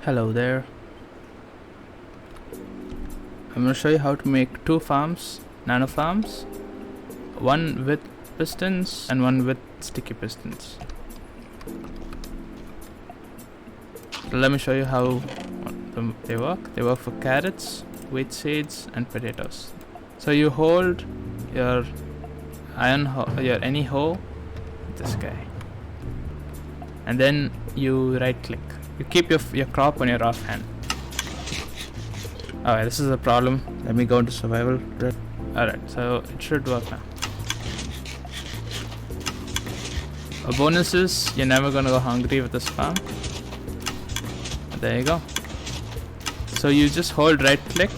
Hello there. I'm going to show you how to make two farms, nano farms, one with pistons and one with sticky pistons. Let me show you how they work. They work for carrots, wheat seeds and potatoes. So you hold your any hoe, this guy, and then you right click. You keep your crop on your offhand. Alright, this is a problem. Let me go into survival. Alright, so it should work now. A bonus is you're never gonna go hungry with this farm. There you go. So you just hold right click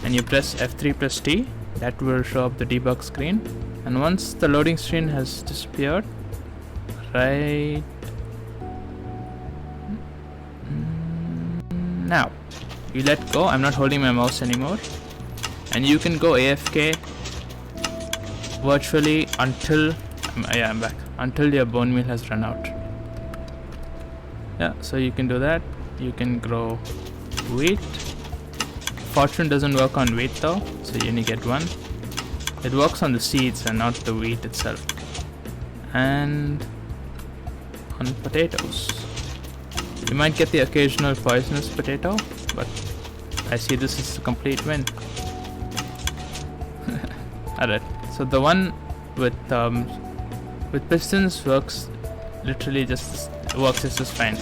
and you press F3 plus T. That will show up the debug screen. And once the loading screen has disappeared, right now, you let go. I'm not holding my mouse anymore, and you can go AFK virtually until I'm back, until your bone meal has run out. Yeah, so you can do that. You can grow wheat. Fortune doesn't work on wheat though, so you only get one. It works on the seeds and not the wheat itself. And on potatoes, you might get the occasional poisonous potato, but I see this is a complete win. Alright, so the one with pistons works literally just as fine.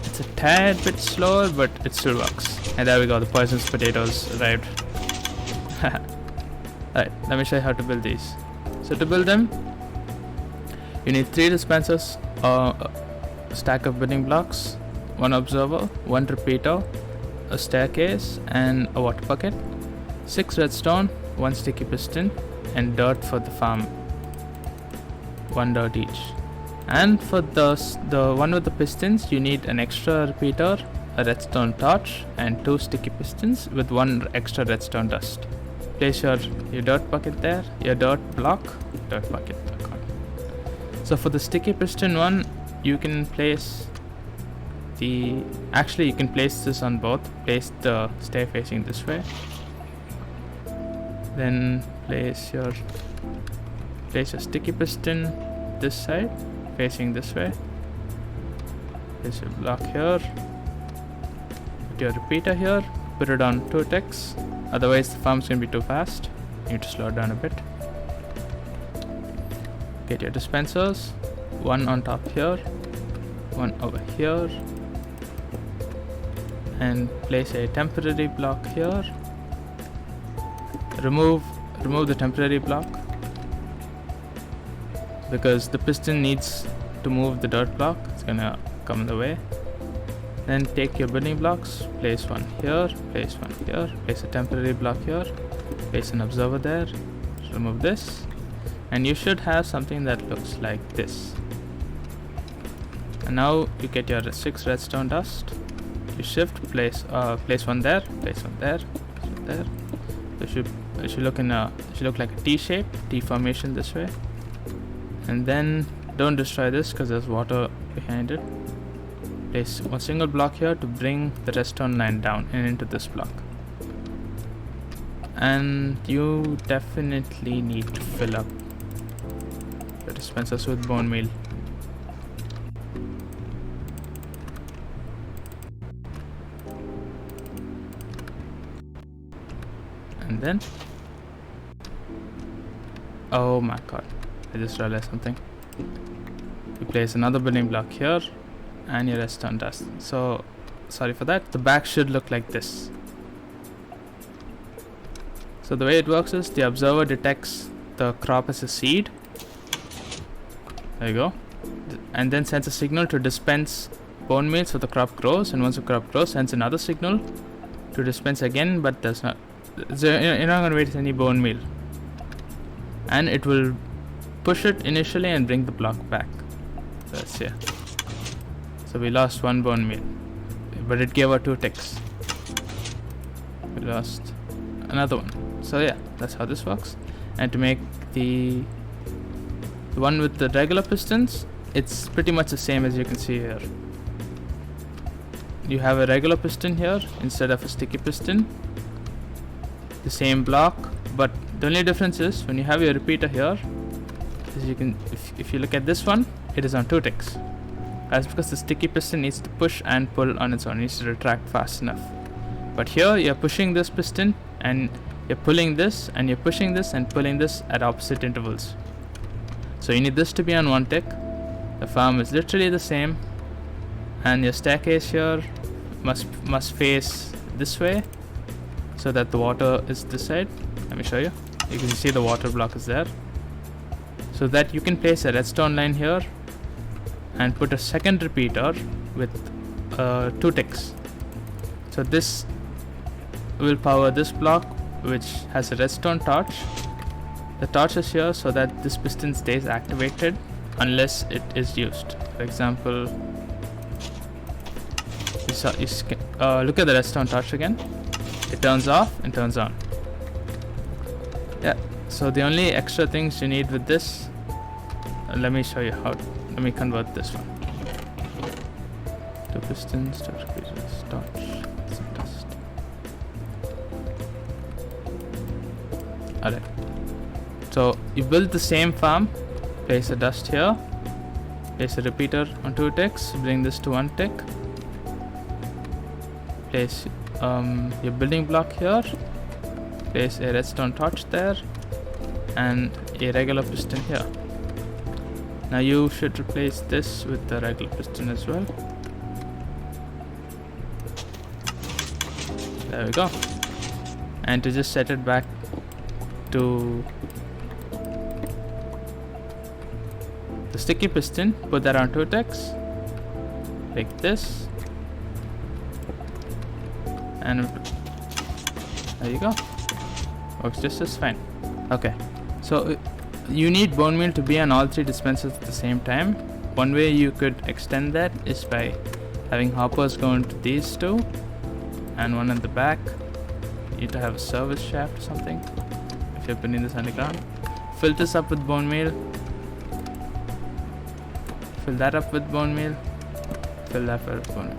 It's a tad bit slower, but it still works. And there we go, the poisonous potatoes arrived. Alright, let me show you how to build these. So to build them, you need 3 dispensers, a stack of building blocks, 1 observer, 1 repeater, a staircase and a water bucket, 6 redstone, 1 sticky piston, and dirt for the farm, 1 dirt each. And for the one with the pistons, you need an extra repeater, a redstone torch, and 2 sticky pistons with 1 extra redstone dust. Place your dirt bucket there, your dirt bucket. So for the sticky piston one, you can place you can place this on both. Place the stair facing this way. Then place your sticky piston this side, facing this way. Place your block here. Put your repeater here. Put it on 2 ticks. Otherwise the farm's gonna be too fast. You need to slow it down a bit. Get your dispensers. 1 on top here. 1 over here. And place a temporary block here. Remove the temporary block, because the piston needs to move the dirt block. It's gonna come in the way. Then take your building blocks, place 1 here, place 1 here, place a temporary block here, place an observer there, remove this, and you should have something that looks like this. And now you get your 6 redstone dust. You shift, place 1 there, place 1 there, place 1 there. It should look like a T shape, T formation this way. And then don't destroy this because there's water behind it. Place 1 single block here to bring the redstone line down and into this block. And you definitely need to fill up the dispensers with bone meal. And then, oh my god, I just realized something. You place another building block here and your redstone dust. So sorry for that. The back should look like this. So the way it works is the observer detects the crop as a seed. There you go. And then sends a signal to dispense bone meal so the crop grows, and once the crop grows, sends another signal to dispense again, but you're not going to waste any bone meal. And it will push it initially and bring the block back. That's here. So we lost 1 bone meal, but it gave her 2 ticks. We lost another one. So yeah, that's how this works. And to make the one with the regular pistons, it's pretty much the same as you can see here. You have a regular piston here instead of a sticky piston, the same block, but the only difference is when you have your repeater here, as you can, if you look at this one, it is on 2 ticks. That's because the sticky piston needs to push and pull on its own, it needs to retract fast enough. But here you're pushing this piston and you're pulling this, and you're pushing this and pulling this at opposite intervals. So you need this to be on 1 tick. The farm is literally the same, and your staircase here must face this way so that the water is this side. Let me show you. You can see the water block is there, so that you can place a redstone line here and put a second repeater with 2 ticks. So this will power this block, which has a redstone torch. The torch is here so that this piston stays activated unless it is used. For example, look at the redstone torch again. It turns off and turns on. Yeah, so the only extra things you need with this, let me show you how. Let me convert this one. 2 pistons, torch, some dust. Alright, so you build the same farm, place a dust here, place a repeater on 2 ticks, bring this to 1 tick, place your building block here, place a redstone torch there, and a regular piston here. Now you should replace this with the regular piston as well. There we go. And to just set it back to the sticky piston, put that on 2 ticks like this, and there you go. Works just as fine. Okay, so you need bone meal to be on all 3 dispensers at the same time. One way you could extend that is by having hoppers go into these 2 and one in the back. You need to have a service shaft or something if you're putting this underground. Fill this up with bone meal, fill that up with bone meal, fill that up with bone meal.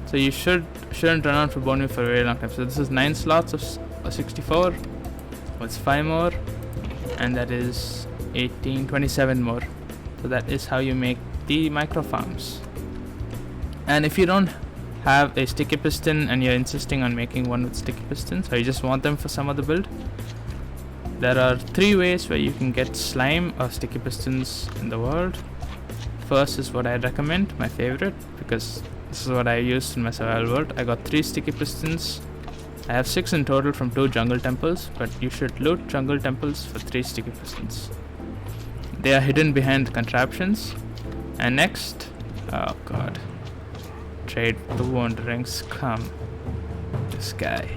So you shouldn't run out for bone meal for a very long time. So this is 9 slots of 64. What's 5 more? And that is 27 more. So that is how you make the micro farms. And if you don't have a sticky piston and you're insisting on making one with sticky pistons, or you just want them for some other build, there are 3 ways where you can get slime or sticky pistons in the world. First is what I recommend, my favorite, because this is what I used in my survival world. I got 3 sticky pistons. I have 6 in total from 2 jungle temples, but you should loot jungle temples for 3 sticky pistons. They are hidden behind contraptions. And next, oh god, trade the wandering scum. This guy.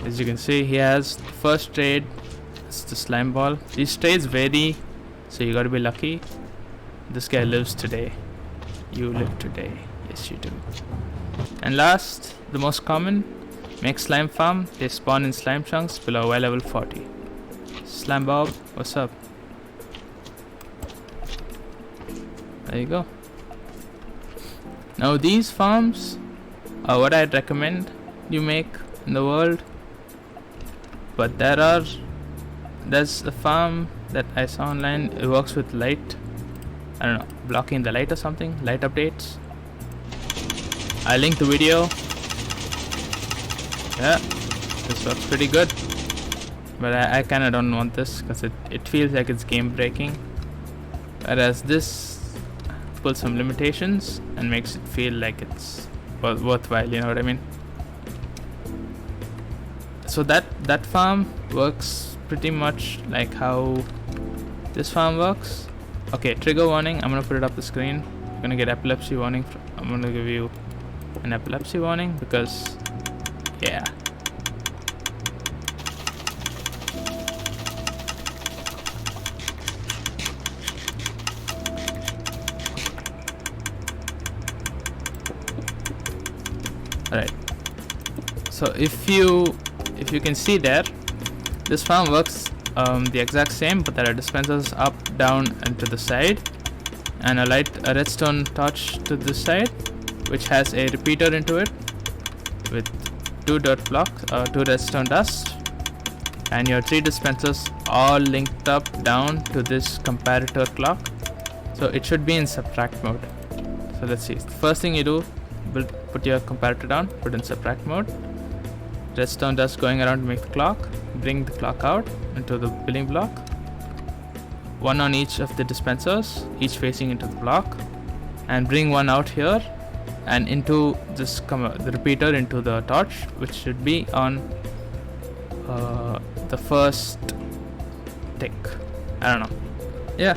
As you can see, he has the first trade. It's the slime ball. These trades vary, so you gotta be lucky. This guy lives today. You live today. Yes, you do. And last, the most common, make slime farm. They spawn in slime chunks below Y level 40. Slime Bob, what's up? There you go. Now these farms are what I'd recommend you make in the world. But there's a farm that I saw online. It works with light. I don't know, blocking the light or something. Light updates. I linked the video. Yeah, this works pretty good. But I kinda don't want this because it feels like it's game breaking. Whereas this pulls some limitations and makes it feel like it's worthwhile, you know what I mean? So that farm works pretty much like how this farm works. Okay, trigger warning, I'm gonna put it up the screen. You're gonna get epilepsy warning. I'm gonna give you an epilepsy warning because, yeah. Alright, so if you can see there, this farm works the exact same, but there are dispensers up, down, and to the side, and a redstone torch to this side, which has a repeater into it with 2 dirt blocks, 2 redstone dust, and your 3 dispensers all linked up down to this comparator clock. So it should be in subtract mode. So let's see. The first thing you do, put your comparator down, put in subtract mode. Redstone dust going around to make the clock. Bring the clock out into the building block. 1 on each of the dispensers, each facing into the block, and bring 1 out here and into this the repeater into the torch, which should be on the first tick. I don't know. Yeah.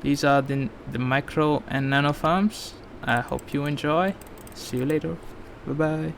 These are the micro and nano farms. I hope you enjoy. See you later. Bye bye.